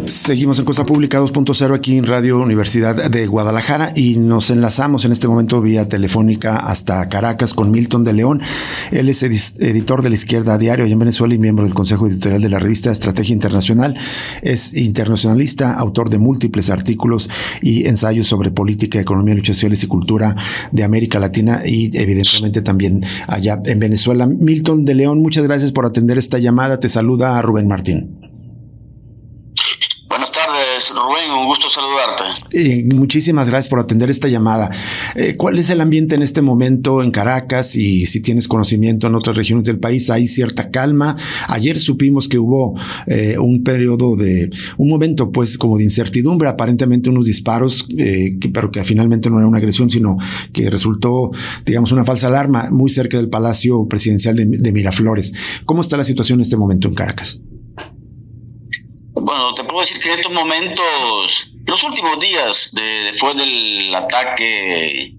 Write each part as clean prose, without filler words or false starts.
Seguimos en Cosa Pública 2.0 aquí en Radio Universidad de Guadalajara y nos enlazamos en este momento vía telefónica hasta Caracas con Milton de León. Él es editor de La Izquierda Diario allá en Venezuela y miembro del Consejo Editorial de la revista Estrategia Internacional. Es internacionalista, autor de múltiples artículos y ensayos sobre política, economía, luchas sociales y cultura de América Latina y evidentemente también allá en Venezuela. Milton de León, muchas gracias por atender esta llamada. Te saluda Rubén Martín. Buenas tardes, Rubén, un gusto saludarte. Muchísimas gracias por atender esta llamada. ¿Cuál es el ambiente en este momento en Caracas y si tienes conocimiento en otras regiones del país? ¿Hay cierta calma? Ayer supimos que hubo un momento pues como de incertidumbre, aparentemente unos disparos, pero que finalmente no era una agresión, sino que resultó, digamos, una falsa alarma muy cerca del Palacio Presidencial de Miraflores. ¿Cómo está la situación en este momento en Caracas? Bueno, te puedo decir que en estos momentos, los últimos días después del ataque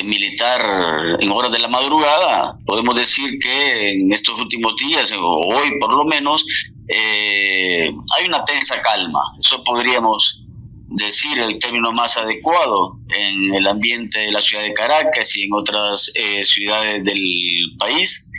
militar en horas de la madrugada, podemos decir que en estos últimos días, o hoy por lo menos, hay una tensa calma. Eso podríamos decir el término más adecuado en el ambiente de la ciudad de Caracas y en otras ciudades del país.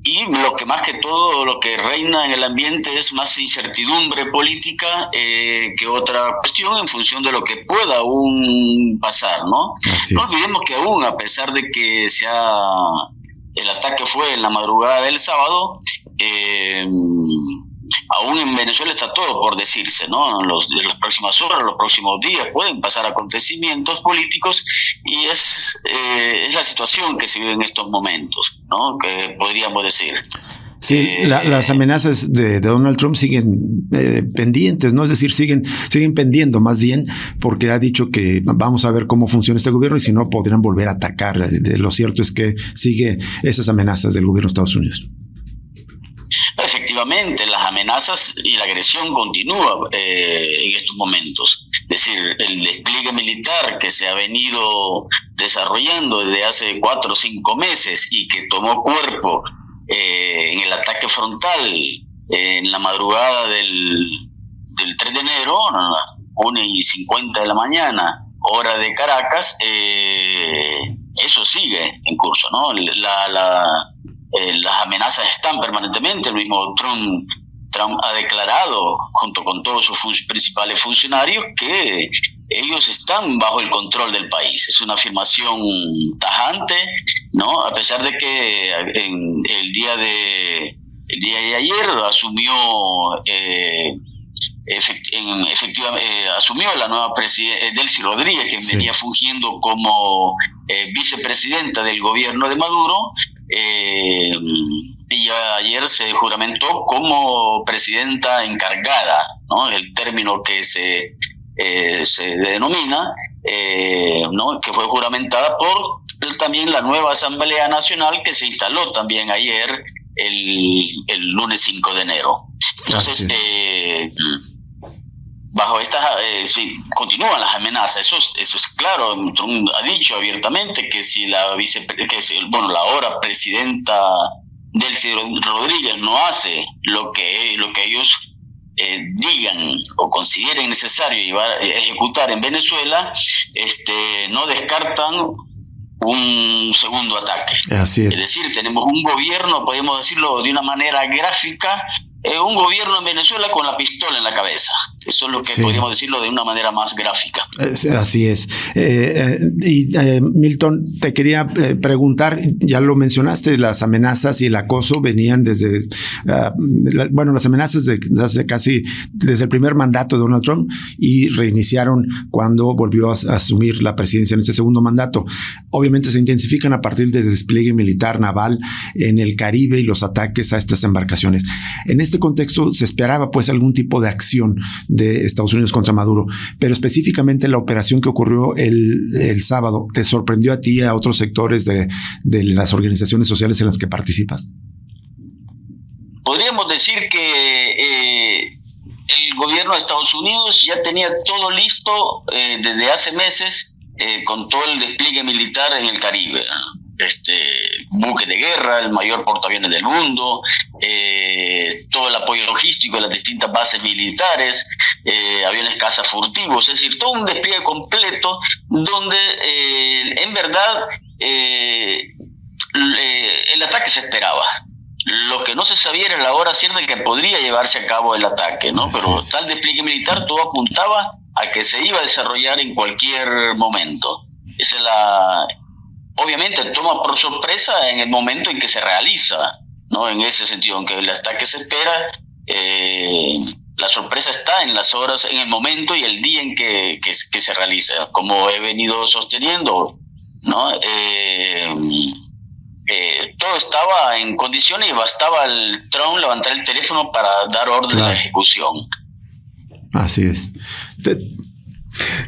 Y lo que más que todo, lo que reina en el ambiente es más incertidumbre política que otra cuestión en función de lo que pueda aún pasar, ¿no? No olvidemos que aún, a pesar de que el ataque fue en la madrugada del sábado, aún en Venezuela está todo por decirse, ¿no? En las próximas horas, los próximos días pueden pasar acontecimientos políticos y es la situación que se vive en estos momentos, ¿no? Que podríamos decir. Sí, las amenazas de Donald Trump siguen pendientes, ¿no? Es decir, siguen pendiendo más bien, porque ha dicho que vamos a ver cómo funciona este gobierno y si no podrían volver a atacar. Lo cierto es que sigue esas amenazas del gobierno de Estados Unidos. Efectivamente, las amenazas y la agresión continúa en estos momentos. Es decir, el despliegue militar que se ha venido desarrollando desde hace 4 o 5 meses y que tomó cuerpo en el ataque frontal en la madrugada del 3 de enero, a las 1:50 de la mañana, hora de Caracas, eso sigue en curso, ¿no? Las amenazas están permanentemente. El mismo Trump ha declarado, junto con todos sus principales funcionarios, que ellos están bajo el control del país. Es una afirmación tajante, ¿no? A pesar de que el día de ayer asumió asumió la nueva presidenta Delcy Rodríguez, que venía fungiendo como vicepresidenta del gobierno de Maduro. Y ayer se juramentó como presidenta encargada, ¿no? El término que se denomina, ¿no? Que fue juramentada por también la nueva Asamblea Nacional que se instaló también ayer, el lunes 5 de enero. Entonces, bajo estas, continúan las amenazas, eso es claro. Trump ha dicho abiertamente que si la ahora presidenta Delcy Rodríguez no hace lo que ellos digan o consideren necesario ejecutar en Venezuela, no descartan un segundo ataque. Así es. Es decir, tenemos un gobierno, podemos decirlo de una manera gráfica, un gobierno en Venezuela con la pistola en la cabeza. Eso es lo que podríamos decirlo de una manera más gráfica. Así es. Milton, te quería preguntar, ya lo mencionaste, las amenazas y el acoso venían desde, las amenazas desde el primer mandato de Donald Trump y reiniciaron cuando volvió a asumir la presidencia en ese segundo mandato. Obviamente se intensifican a partir del despliegue militar naval en el Caribe y los ataques a estas embarcaciones. En este contexto se esperaba pues algún tipo de acción de Estados Unidos contra Maduro, pero específicamente la operación que ocurrió el sábado, ¿te sorprendió a ti y a otros sectores de las organizaciones sociales en las que participas? Podríamos decir que el gobierno de Estados Unidos ya tenía todo listo desde hace meses con todo el despliegue militar en el Caribe. buque de guerra, el mayor portaaviones del mundo, todo el apoyo logístico de las distintas bases militares, aviones caza furtivos, es decir, todo un despliegue completo donde en verdad el ataque se esperaba. Lo que no se sabía era la hora cierta en que podría llevarse a cabo el ataque, ¿no? Pero tal despliegue militar todo apuntaba a que se iba a desarrollar en cualquier momento. Esa es obviamente toma por sorpresa en el momento en que se realiza, ¿no? En ese sentido, aunque el ataque se espera, la sorpresa está en las horas, en el momento y el día en que se realiza, como he venido sosteniendo, ¿no? Todo estaba en condiciones y bastaba al Trump levantar el teléfono para dar orden de ejecución. Así es.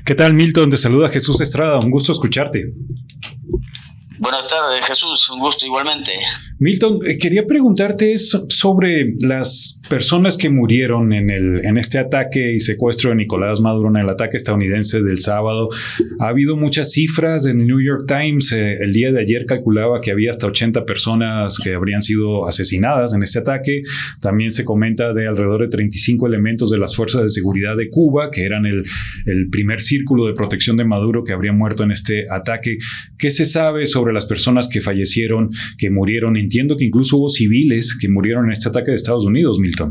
¿Qué tal, Milton? Te saluda Jesús Estrada, un gusto escucharte. Buenas tardes, Jesús, un gusto igualmente. Milton, quería preguntarte sobre las personas que murieron en este ataque y secuestro de Nicolás Maduro, en el ataque estadounidense del sábado. Ha habido muchas cifras. En el New York Times el día de ayer calculaba que había hasta 80 personas que habrían sido asesinadas en este ataque. También se comenta de alrededor de 35 elementos de las fuerzas de seguridad de Cuba, que eran el primer círculo de protección de Maduro, que habrían muerto en este ataque. ¿Qué se sabe sobre las personas que fallecieron, que murieron? Entiendo que incluso hubo civiles que murieron en este ataque de Estados Unidos, Milton.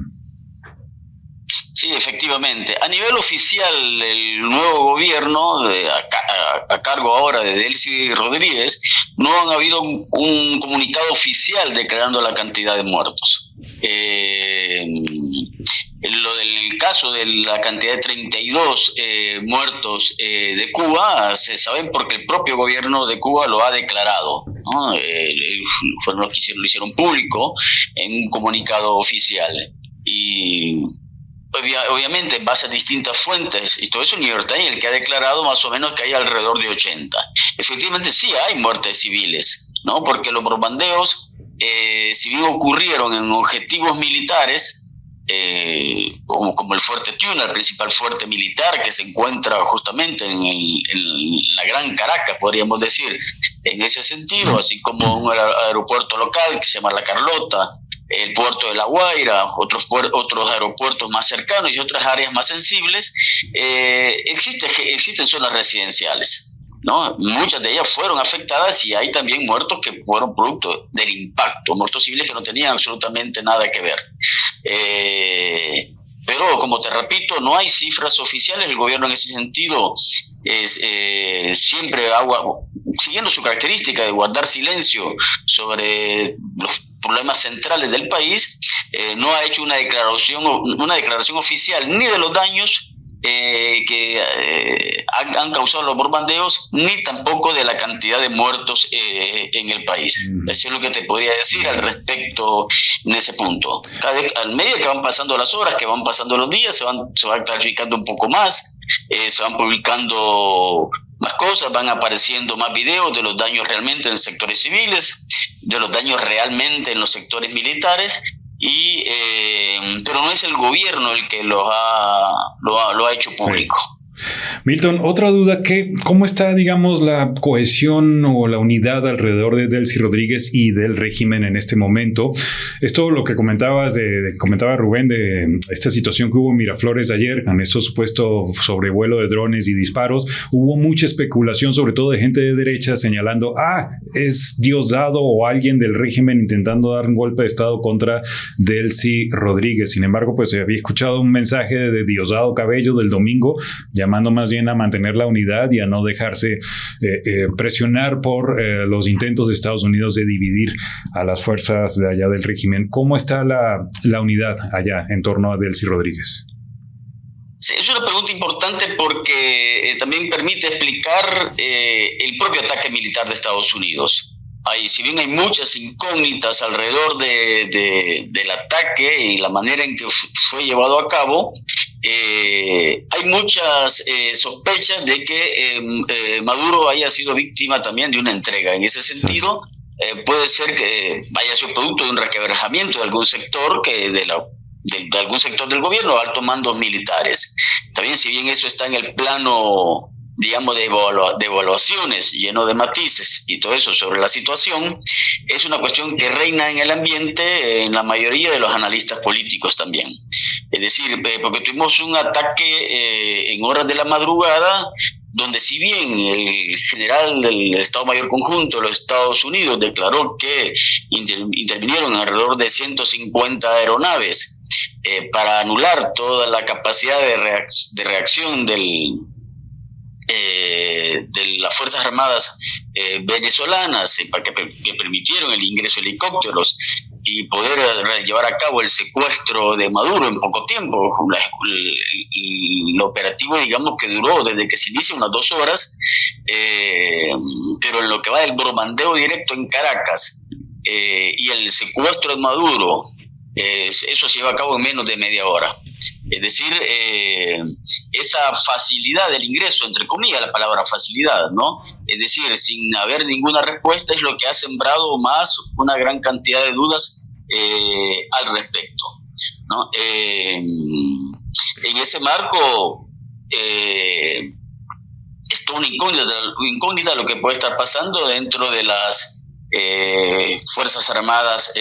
Sí, efectivamente. A nivel oficial, el nuevo gobierno, a cargo ahora de Delcy Rodríguez, no han habido un comunicado oficial declarando la cantidad de muertos. Lo del caso de la cantidad de 32 muertos de Cuba se sabe porque el propio gobierno de Cuba lo ha declarado, ¿no? Fueron los que lo hicieron público en un comunicado oficial. Y obviamente en base a distintas fuentes y todo eso, New York Times, el que ha declarado más o menos que hay alrededor de 80. Efectivamente sí hay muertes civiles, ¿no? Porque los bombardeos, si bien ocurrieron en objetivos militares, como el Fuerte Tuna, el principal fuerte militar que se encuentra justamente en la Gran Caracas, podríamos decir, en ese sentido, así como un aeropuerto local que se llama La Carlota, el puerto de La Guaira, otros aeropuertos más cercanos y otras áreas más sensibles, existen zonas residenciales, ¿no? Muchas de ellas fueron afectadas y hay también muertos que fueron producto del impacto, muertos civiles que no tenían absolutamente nada que ver. Pero como te repito, no hay cifras oficiales. El gobierno en ese sentido siempre siguiendo su característica de guardar silencio sobre los problemas centrales del país, no ha hecho una declaración oficial ni de los daños que han causado los bombardeos, ni tampoco de la cantidad de muertos en el país. Eso es lo que te podría decir al respecto en ese punto. Al medida que van pasando las horas, que van pasando los días, se va clarificando un poco más, se van publicando más cosas, van apareciendo más videos de los daños realmente en sectores civiles, de los daños realmente en los sectores militares, pero no es el gobierno el que lo ha hecho público. Sí. Milton, otra duda, ¿cómo está, digamos, la cohesión o la unidad alrededor de Delcy Rodríguez y del régimen en este momento? Esto lo que comentaba Rubén de esta situación que hubo en Miraflores ayer, con estos supuestos sobrevuelo de drones y disparos. Hubo mucha especulación, sobre todo de gente de derecha, señalando, es Diosdado o alguien del régimen intentando dar un golpe de estado contra Delcy Rodríguez. Sin embargo, pues se había escuchado un mensaje de Diosdado Cabello del domingo, llamando más bien a mantener la unidad y a no dejarse presionar por los intentos de Estados Unidos de dividir a las fuerzas de allá del régimen. ¿Cómo está la unidad allá en torno a Delcy Rodríguez? Sí, es una pregunta importante porque también permite explicar el propio ataque militar de Estados Unidos. Si bien hay muchas incógnitas alrededor del ataque y la manera en que fue llevado a cabo, hay muchas sospechas de que Maduro haya sido víctima también de una entrega. En ese sentido, puede ser que haya sido producto de un requebrajamiento de algún sector de algún sector del gobierno, altos mandos militares. También, si bien eso está en el plano digamos, de evaluaciones lleno de matices y todo eso sobre la situación, es una cuestión que reina en el ambiente en la mayoría de los analistas políticos también. Es decir, porque tuvimos un ataque en horas de la madrugada, donde si bien el general del Estado Mayor Conjunto de los Estados Unidos declaró que intervinieron alrededor de 150 aeronaves para anular toda la capacidad de reacción de las Fuerzas Armadas venezolanas, para que permitieron el ingreso de helicópteros y poder llevar a cabo el secuestro de Maduro en poco tiempo. El operativo, digamos, que duró desde que se inicia unas 2 horas, pero en lo que va del bombardeo directo en Caracas y el secuestro de Maduro, eso se lleva a cabo en menos de media hora. Es decir, esa facilidad del ingreso, entre comillas la palabra facilidad, ¿no? Es decir, sin haber ninguna respuesta, es lo que ha sembrado más una gran cantidad de dudas al respecto, ¿no? En ese marco, es toda una incógnita lo que puede estar pasando dentro de las Fuerzas Armadas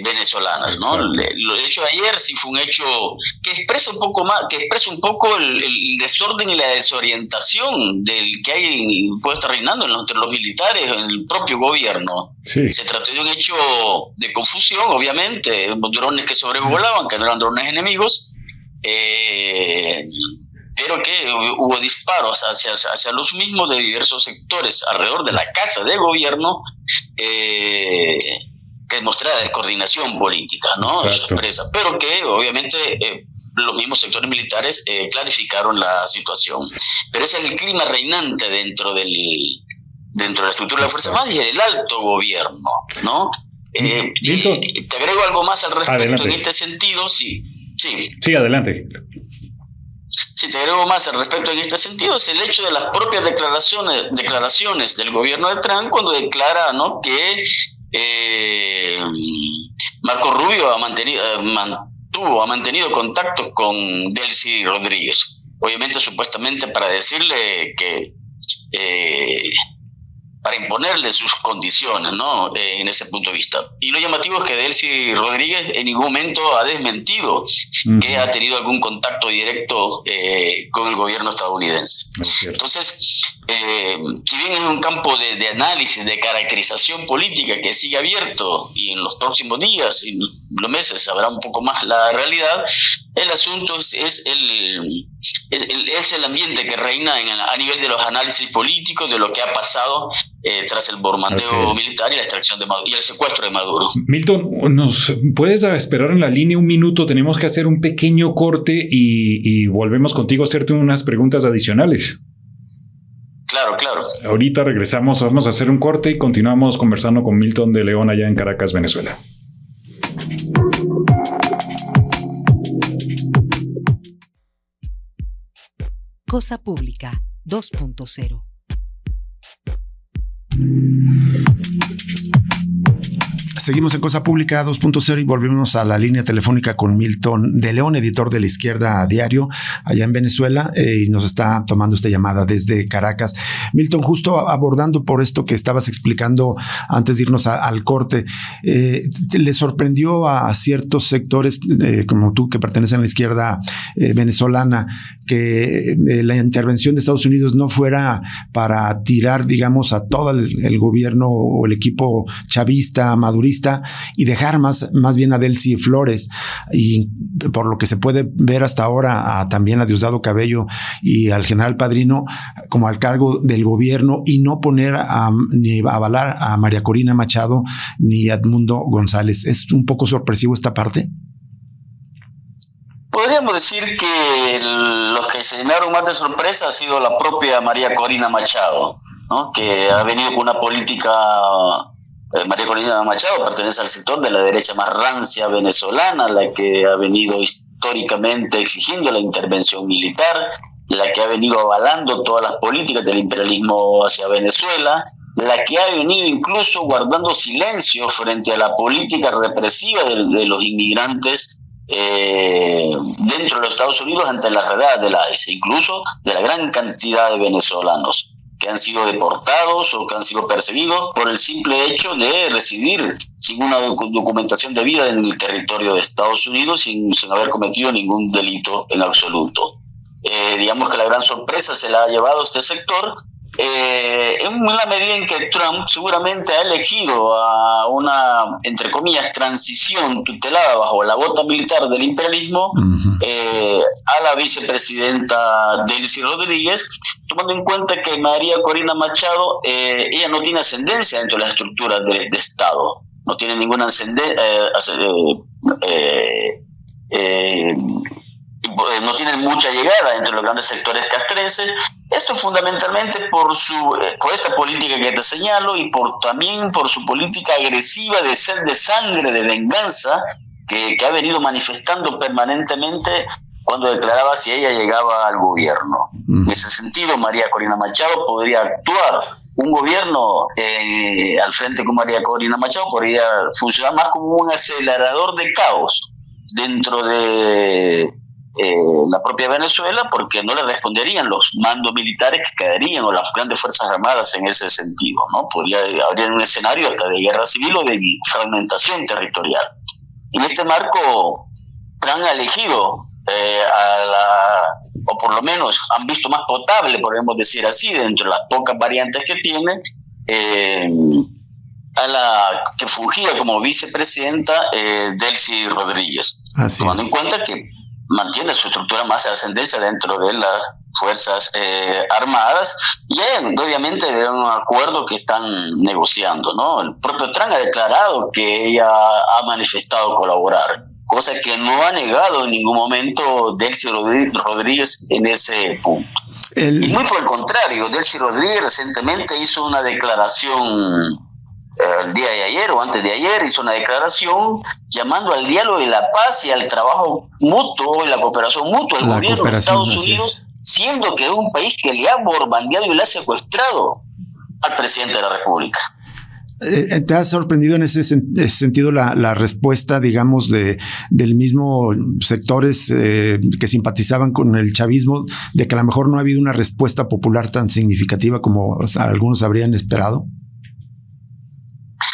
venezolanas, ¿no? Lo hecho de ayer sí fue un hecho que expresa un poco el desorden y la desorientación del que puede estar reinando entre los militares en el propio gobierno. Sí. Se trató de un hecho de confusión, obviamente, drones que sobrevolaban, que no eran drones enemigos, pero que hubo disparos hacia los mismos de diversos sectores alrededor de la casa del gobierno, que demostraba descoordinación política, ¿no? Eso expresa, pero que obviamente los mismos sectores militares clarificaron la situación. Pero ese es el clima reinante dentro de la estructura de la Fuerza Armada y en el alto gobierno, ¿no? Te agrego algo más al respecto. Adelante. En este sentido, sí. Sí, adelante. Si te agrego más al respecto en este sentido, es el hecho de las propias declaraciones del gobierno de Trump cuando declara, ¿no?, que Marco Rubio ha mantenido contacto con Delcy Rodríguez, obviamente supuestamente para decirle que para imponerle sus condiciones, ¿no? En ese punto de vista. Y lo llamativo es que Delcy Rodríguez en ningún momento ha desmentido que ha tenido algún contacto directo con el gobierno estadounidense. Entonces, si bien es un campo de análisis, de caracterización política que sigue abierto y en los próximos días y los meses sabrá un poco más la realidad, el asunto es el ambiente que reina a nivel de los análisis políticos de lo que ha pasado tras el bombardeo militar y la extracción de Maduro y el secuestro de Maduro. Milton, ¿nos puedes esperar en la línea un minuto? Tenemos que hacer un pequeño corte y volvemos contigo a hacerte unas preguntas adicionales. Claro. Ahorita regresamos, vamos a hacer un corte y continuamos conversando con Milton de León allá en Caracas, Venezuela. Cosa Pública 2.0. Seguimos en Cosa Pública 2.0 y volvemos a la línea telefónica con Milton de León, editor de La Izquierda a Diario, allá en Venezuela, y nos está tomando esta llamada desde Caracas. Milton, justo abordando por esto que estabas explicando antes de irnos al corte, ¿le sorprendió a ciertos sectores como tú que pertenecen a la izquierda venezolana que la intervención de Estados Unidos no fuera para tirar, digamos, a todo el gobierno o el equipo chavista, madurista, y dejar más bien a Delcy Flores, y por lo que se puede ver hasta ahora también a Diosdado Cabello y al general Padrino como al cargo del gobierno, y no poner ni avalar a María Corina Machado ni a Edmundo González? ¿Es un poco sorpresivo esta parte? Podríamos decir que los que se llenaron más de sorpresa ha sido la propia María Corina Machado, ¿no?, que ha venido con una política. María Corina Machado pertenece al sector de la derecha más rancia venezolana, la que ha venido históricamente exigiendo la intervención militar, la que ha venido avalando todas las políticas del imperialismo hacia Venezuela, la que ha venido incluso guardando silencio frente a la política represiva de los inmigrantes dentro de los Estados Unidos ante la redada de la ICE, incluso de la gran cantidad de venezolanos que han sido deportados o que han sido perseguidos por el simple hecho de residir sin una documentación debida en el territorio de Estados Unidos sin haber cometido ningún delito en absoluto. Digamos que la gran sorpresa se la ha llevado este sector, en la medida en que Trump seguramente ha elegido a una, entre comillas, transición tutelada bajo la bota militar del imperialismo, a la vicepresidenta Delcy Rodríguez, tomando en cuenta que María Corina Machado, ella no tiene ascendencia dentro de las estructuras de Estado, no tiene ninguna no tienen mucha llegada entre los grandes sectores castrenses. Esto fundamentalmente por esta política que te señalo y también por su política agresiva de sed de sangre, de venganza, que ha venido manifestando permanentemente cuando declaraba si ella llegaba al gobierno. En ese sentido, María Corina Machado podría actuar. Un gobierno al frente con María Corina Machado podría funcionar más como un acelerador de caos dentro de la propia Venezuela, porque no le responderían los mandos militares que quedarían o las grandes fuerzas armadas en ese sentido, ¿no? Habría un escenario hasta de guerra civil o de fragmentación territorial. En este marco, Trump ha elegido o por lo menos han visto más potable, podemos decir así, dentro de las pocas variantes que tiene, a la que fungía como vicepresidenta Delcy Rodríguez, tomando en cuenta que mantiene su estructura más de ascendencia dentro de las Fuerzas Armadas, y obviamente era un acuerdo que están negociando, ¿no? El propio Trump ha declarado que ella ha manifestado colaborar, cosa que no ha negado en ningún momento Delcy Rodríguez en ese punto. Y muy por el contrario, Delcy Rodríguez recientemente hizo una declaración, el día de ayer o antes de ayer, hizo una declaración llamando al diálogo y la paz y al trabajo mutuo y la cooperación mutua del gobierno de Estados Unidos, siendo que es un país que le ha bombardeado y le ha secuestrado al presidente de la República. ¿Te ha sorprendido en ese sentido la respuesta, digamos, del mismo sectores que simpatizaban con el chavismo, de que a lo mejor no ha habido una respuesta popular tan significativa como algunos habrían esperado?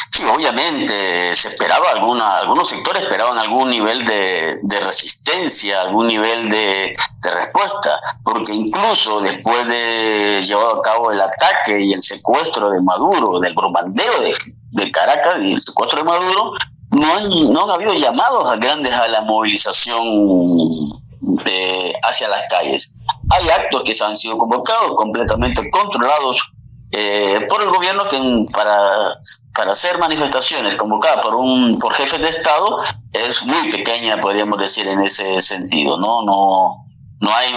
Sí, obviamente se esperaba algunos sectores esperaban algún nivel de resistencia, algún nivel de respuesta, porque incluso después de llevado a cabo el ataque y el secuestro de Maduro, del bombardeo de Caracas y el secuestro de Maduro, no han habido llamados grandes a la movilización hacia las calles. Hay actos que se han sido convocados, completamente controlados por el gobierno, que para hacer manifestaciones convocadas por jefes de Estado es muy pequeña, podríamos decir, en ese sentido, no hay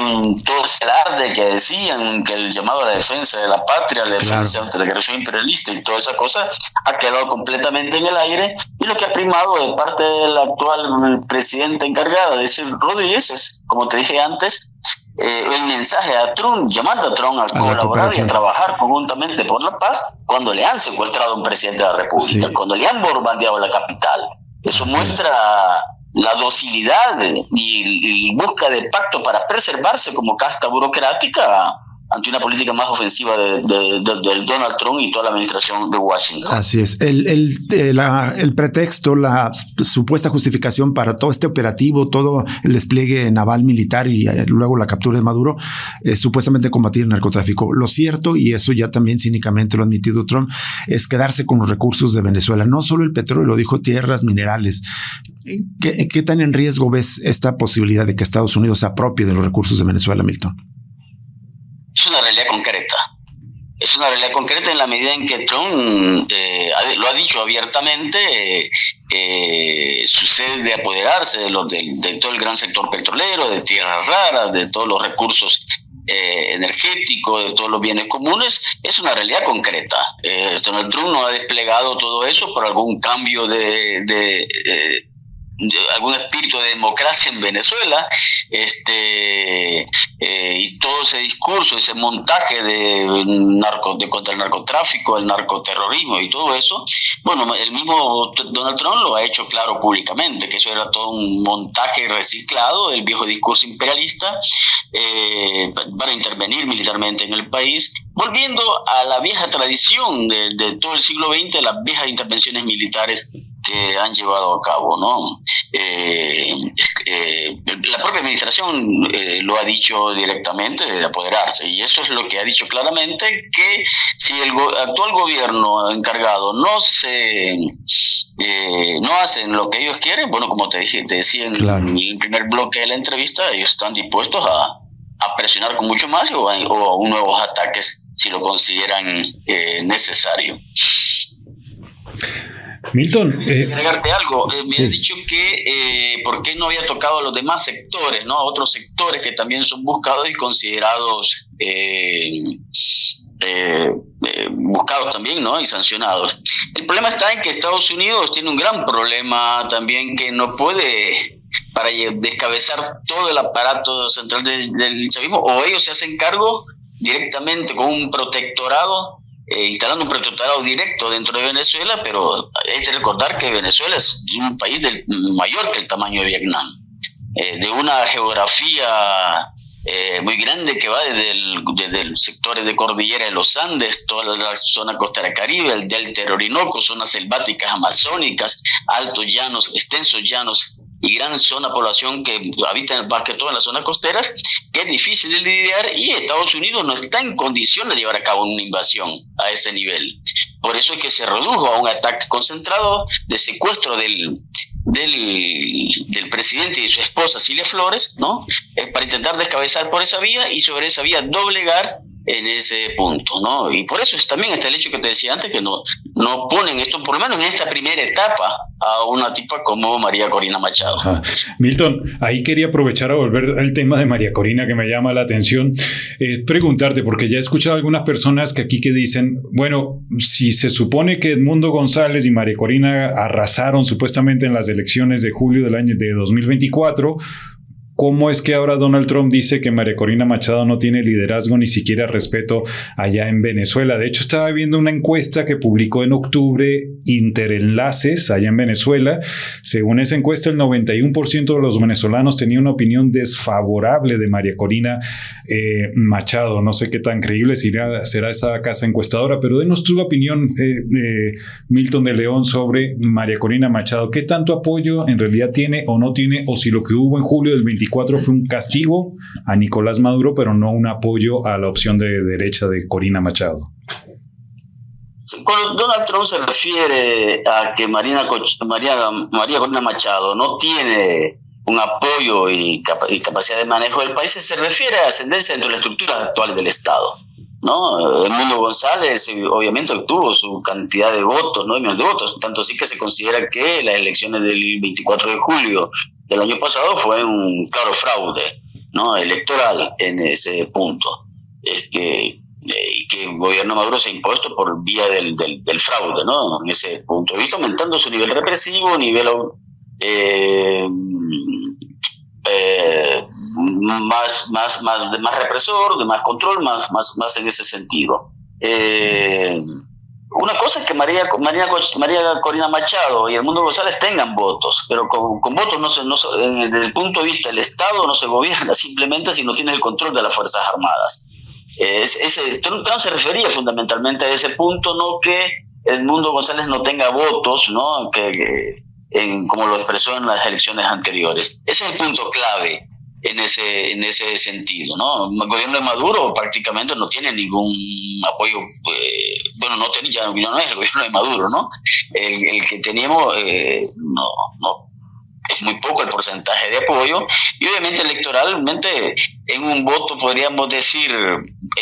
todo ese alarde que decían, que el llamado a la defensa de la patria, la defensa ante la agresión imperialista y toda esa cosa ha quedado completamente en el aire, y lo que ha primado de parte del actual presidente encargada de Delcy Rodríguez es, como te dije antes, el mensaje a Trump, llamando a Trump a colaborar y a trabajar conjuntamente por la paz cuando le han secuestrado a un presidente de la República, cuando le han bombardeado la capital. Eso muestra la docilidad y busca de pacto para preservarse como casta burocrática ante una política más ofensiva del Donald Trump y toda la administración de Washington. Así es. El pretexto, la supuesta justificación para todo este operativo, todo el despliegue naval militar y luego la captura de Maduro, es supuestamente combatir el narcotráfico. Lo cierto, y eso ya también cínicamente lo ha admitido Trump, es quedarse con los recursos de Venezuela. No solo el petróleo, dijo tierras, minerales. ¿Qué tan en riesgo ves esta posibilidad de que Estados Unidos se apropie de los recursos de Venezuela, Milton? Es una realidad concreta. Es una realidad concreta en la medida en que Trump lo ha dicho abiertamente, su sed de apoderarse de todo el gran sector petrolero, de tierras raras, de todos los recursos energéticos, de todos los bienes comunes, es una realidad concreta. Donald Trump no ha desplegado todo eso por algún cambio de algún espíritu de democracia en Venezuela, y todo ese discurso, ese montaje contra el narcotráfico, el narcoterrorismo y todo eso, bueno, el mismo Donald Trump lo ha hecho claro públicamente, que eso era todo un montaje reciclado del viejo discurso imperialista para intervenir militarmente en el país, volviendo a la vieja tradición de todo el siglo XX, las viejas intervenciones militares que han llevado a cabo, ¿no? La propia administración lo ha dicho directamente, de apoderarse, y eso es lo que ha dicho claramente, que si el actual gobierno encargado no hacen lo que ellos quieren, bueno, como te decía en el primer bloque de la entrevista, ellos están dispuestos a presionar con mucho más o a nuevos ataques si lo consideran necesario. Milton, agregarte algo, me sí. has dicho que por qué no había tocado a los demás sectores, ¿no? A otros sectores que también son buscados y considerados buscados también, ¿no? Y sancionados. El problema está en que Estados Unidos tiene un gran problema también, que no puede, para descabezar todo el aparato central del chavismo, o ellos se hacen cargo directamente con un protectorado, instalando un protectorado directo dentro de Venezuela, pero hay que recordar que Venezuela es un país mayor que el tamaño de Vietnam, de una geografía muy grande que va desde el sector de cordillera de los Andes, toda la zona costera caribe, el delta del Orinoco, zonas selváticas amazónicas, altos llanos, extensos llanos y gran zona población que habita más que todo en las zonas costeras, que es difícil de lidiar, y Estados Unidos no está en condición de llevar a cabo una invasión a ese nivel. Por eso es que se redujo a un ataque concentrado de secuestro del presidente y de su esposa Cilia Flores, ¿no? Para intentar descabezar por esa vía y sobre esa vía doblegar en ese punto, ¿no? Y por eso también está el hecho que te decía antes, que no ponen esto, por lo menos en esta primera etapa, a una tipa como María Corina Machado. Ajá. Milton, ahí quería aprovechar a volver al tema de María Corina, que me llama la atención, preguntarte, porque ya he escuchado a algunas personas que dicen, bueno, si se supone que Edmundo González y María Corina arrasaron supuestamente en las elecciones de julio del año de 2024, ¿cómo es que ahora Donald Trump dice que María Corina Machado no tiene liderazgo ni siquiera respeto allá en Venezuela? De hecho, estaba viendo una encuesta que publicó en octubre Interenlaces allá en Venezuela. Según esa encuesta, el 91% de los venezolanos tenía una opinión desfavorable de María Corina Machado. No sé qué tan creíble será esa casa encuestadora, pero denos tú la opinión, Milton de León, sobre María Corina Machado. ¿Qué tanto apoyo en realidad tiene o no tiene? O si lo que hubo en julio del 24 fue un castigo a Nicolás Maduro, pero no un apoyo a la opción de derecha de Corina Machado. Cuando Donald Trump se refiere a que María Corina Machado no tiene un apoyo y capacidad de manejo del país, se refiere a ascendencia dentro de las estructuras actuales del Estado, ¿no? Edmundo González obviamente obtuvo su cantidad de votos, ¿no? De votos, tanto así que se considera que las elecciones del 24 de julio del año pasado fue un claro fraude, ¿no? Electoral en ese punto, y que el gobierno Maduro se ha impuesto por vía del fraude, ¿no? En ese punto de vista, aumentando su nivel represivo, nivel más represor, de más control, más en ese sentido. Una cosa es que María Corina Machado y Edmundo González tengan votos, pero con votos desde el punto de vista del Estado no se gobierna simplemente si no tienes el control de las Fuerzas Armadas. Trump se refería fundamentalmente a ese punto, no que Edmundo González no tenga votos, ¿no? Como lo expresó en las elecciones anteriores. Ese es el punto clave en ese sentido, ¿no? El gobierno de Maduro prácticamente no tiene ningún apoyo, ya no es el gobierno de Maduro, ¿no? El que teníamos no es muy poco el porcentaje de apoyo, y obviamente electoralmente en un voto podríamos decir,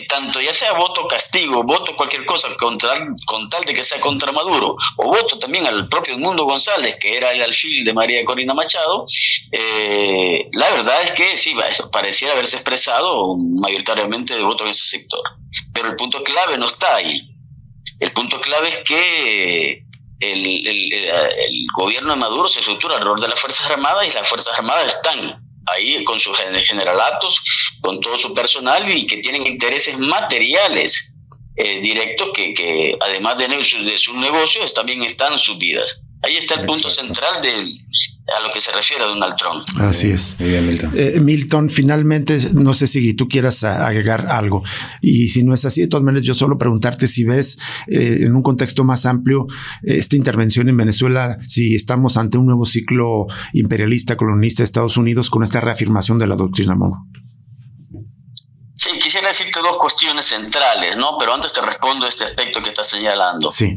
tanto ya sea voto castigo, voto cualquier cosa con tal de que sea contra Maduro, o voto también al propio Edmundo González, que era el alfil de María Corina Machado, la verdad es que sí, pareciera haberse expresado mayoritariamente de voto en ese sector. Pero el punto clave no está ahí. El punto clave es que el gobierno de Maduro se estructura alrededor de las Fuerzas Armadas, y las Fuerzas Armadas están ahí con sus generalatos, con todo su personal, y que tienen intereses materiales directos que además de sus negocios también están sus vidas. Ahí está el punto central a lo que se refiere a Donald Trump. Así es. Milton, finalmente, no sé si tú quieras agregar algo. Y si no es así, de todas maneras, yo solo preguntarte si ves en un contexto más amplio esta intervención en Venezuela, si estamos ante un nuevo ciclo imperialista, colonialista de Estados Unidos con esta reafirmación de la doctrina Monroe. Sí, quisiera decirte dos cuestiones centrales, ¿no? Pero antes te respondo a este aspecto que estás señalando. Sí.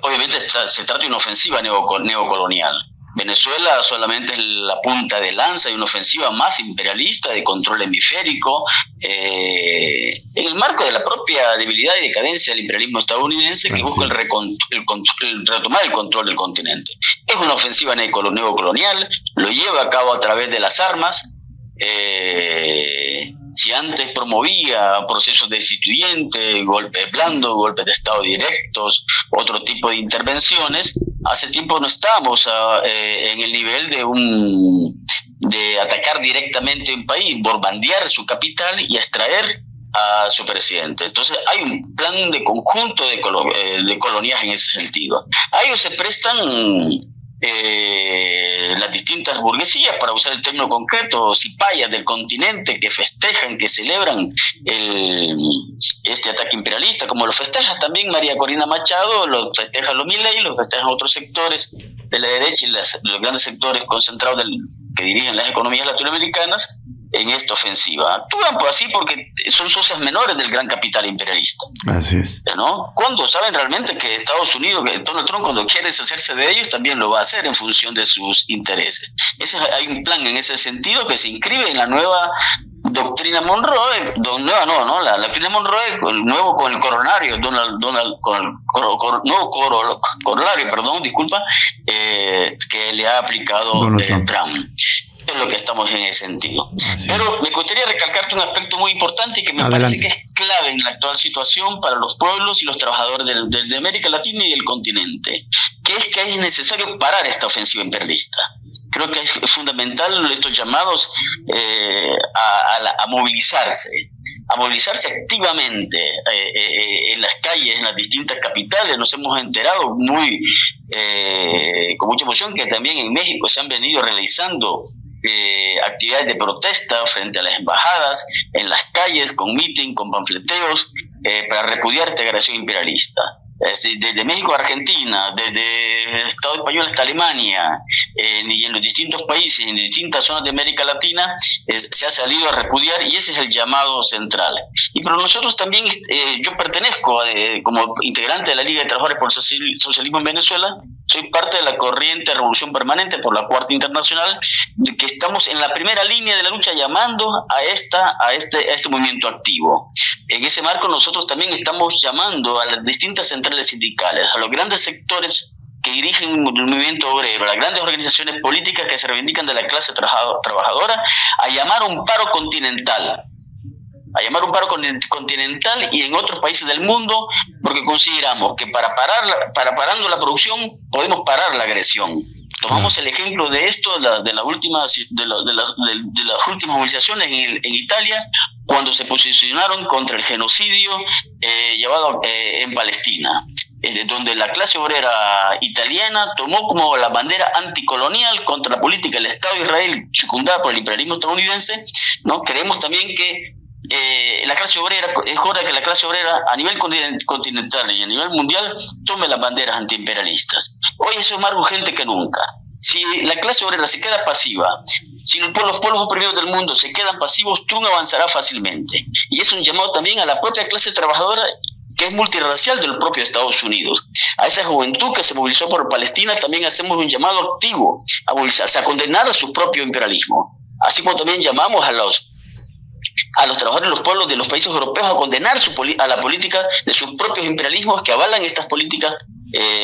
Obviamente se trata de una ofensiva neocolonial. Venezuela solamente es la punta de lanza de una ofensiva más imperialista de control hemisférico, en el marco de la propia debilidad y decadencia del imperialismo estadounidense, que busca retomar el control del continente. Es una ofensiva neocolonial, lo lleva a cabo a través de las armas. Si antes promovía procesos destituyentes, golpes blandos, golpes de Estado directos, otro tipo de intervenciones, hace tiempo no estamos en el nivel de atacar directamente un país, bombardear su capital y extraer a su presidente. Entonces hay un plan de conjunto de coloniaje en ese sentido. A ellos se prestan las distintas burguesías, para usar el término concreto, cipayas del continente, que festejan, que celebran este ataque imperialista, como lo festeja también María Corina Machado, lo festeja los Milei, lo festejan otros sectores de la derecha y los grandes sectores concentrados que dirigen las economías latinoamericanas en esta ofensiva. Actúan pues así porque son socias menores del gran capital imperialista. Así es. ¿No? Cuando saben realmente que Estados Unidos, que Donald Trump, cuando quiere deshacerse de ellos, también lo va a hacer en función de sus intereses. Hay un plan en ese sentido que se inscribe en la nueva doctrina Monroe, la doctrina Monroe, el nuevo con el coronario, que le ha aplicado Trump. Es lo que estamos en ese sentido. Pero me gustaría recalcarte un aspecto muy importante y que me parece que es clave en la actual situación para los pueblos y los trabajadores de América Latina y del continente, que es que es necesario parar esta ofensiva imperialista. Creo que es fundamental estos llamados a movilizarse activamente en las calles, en las distintas capitales. Nos hemos enterado con mucha emoción que también en México se han venido realizando actividades de protesta frente a las embajadas, en las calles, con meeting, con panfleteos, para repudiar esta agresión imperialista. Desde México a Argentina, desde el Estado español hasta Alemania, y en los distintos países, en distintas zonas de América Latina, se ha salido a repudiar, y ese es el llamado central. Pero nosotros también, yo pertenezco como integrante de la Liga de Trabajadores por el Socialismo en Venezuela, soy parte de la corriente Revolución Permanente por la Cuarta Internacional, de que estamos en la primera línea de la lucha llamando a este movimiento activo. En ese marco nosotros también estamos llamando a las distintas centrales sindicales, a los grandes sectores que dirigen el movimiento obrero, a las grandes organizaciones políticas que se reivindican de la clase trabajadora, a llamar a un paro continental. Y en otros países del mundo, porque consideramos que parando la producción podemos parar la agresión. Tomamos el ejemplo de esto de las últimas movilizaciones en Italia, cuando se posicionaron contra el genocidio llevado en Palestina, donde la clase obrera italiana tomó como la bandera anticolonial contra la política del Estado de Israel, secundada por el imperialismo estadounidense, ¿no? Creemos también que la clase obrera, es hora que la clase obrera a nivel continental y a nivel mundial tome las banderas antiimperialistas. Hoy eso es más urgente que nunca. Si la clase obrera se queda pasiva, si los pueblos oprimidos del mundo se quedan pasivos, Trump avanzará fácilmente. Y es un llamado también a la propia clase trabajadora, que es multirracial, del propio Estados Unidos. A esa juventud que se movilizó por Palestina también hacemos un llamado activo a movilizarse, a condenar a su propio imperialismo. Así como también llamamos a los trabajadores de los pueblos de los países europeos a condenar a la política de sus propios imperialismos que avalan estas políticas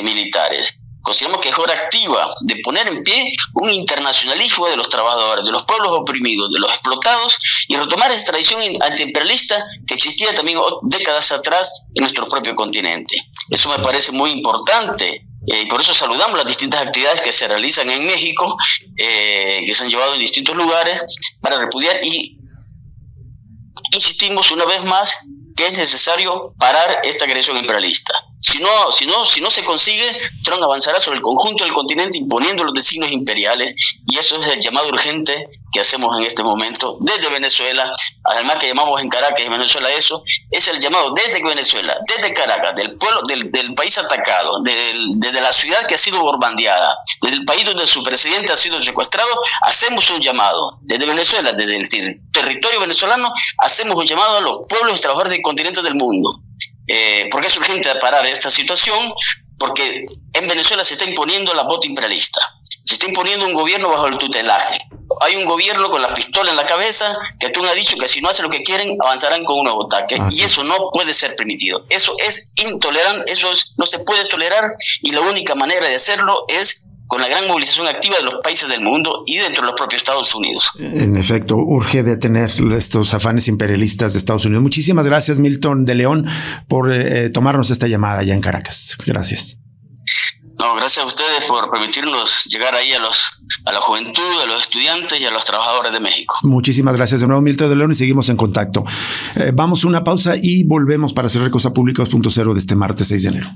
militares. consideramos que es hora activa de poner en pie un internacionalismo de los trabajadores, de los pueblos oprimidos, de los explotados, y retomar esa tradición antiimperialista que existía también décadas atrás en nuestro propio continente. Eso me parece muy importante. Y por eso saludamos las distintas actividades que se realizan en México, que se han llevado en distintos lugares para repudiar, y insistimos una vez más que es necesario parar esta agresión imperialista. Si no se consigue, Trump avanzará sobre el conjunto del continente imponiendo los designios imperiales, y eso es el llamado urgente que hacemos en este momento desde Venezuela. Además que llamamos en Caracas y en Venezuela, eso es el llamado desde Venezuela, desde Caracas, del pueblo, del país atacado, desde la ciudad que ha sido bombardeada, desde el país donde su presidente ha sido secuestrado. Hacemos un llamado desde Venezuela, desde el territorio venezolano, hacemos un llamado a los pueblos y trabajadores del continente del mundo. Porque es urgente parar esta situación, porque en Venezuela se está imponiendo la bota imperialista, se está imponiendo un gobierno bajo el tutelaje. Hay un gobierno con la pistola en la cabeza que tú me has dicho que si no hace lo que quieren avanzarán con un nuevo ataque, y eso no puede ser permitido. Eso es intolerante, no se puede tolerar, y la única manera de hacerlo es con la gran movilización activa de los países del mundo y dentro de los propios Estados Unidos. En efecto, urge detener estos afanes imperialistas de Estados Unidos. Muchísimas gracias, Milton de León, por tomarnos esta llamada allá en Caracas. Gracias. No, gracias a ustedes por permitirnos llegar ahí a la juventud, a los estudiantes y a los trabajadores de México. Muchísimas gracias de nuevo, Milton de León, y seguimos en contacto. Vamos a una pausa y volvemos para cerrar Cosa Pública 2.0 de este martes 6 de enero.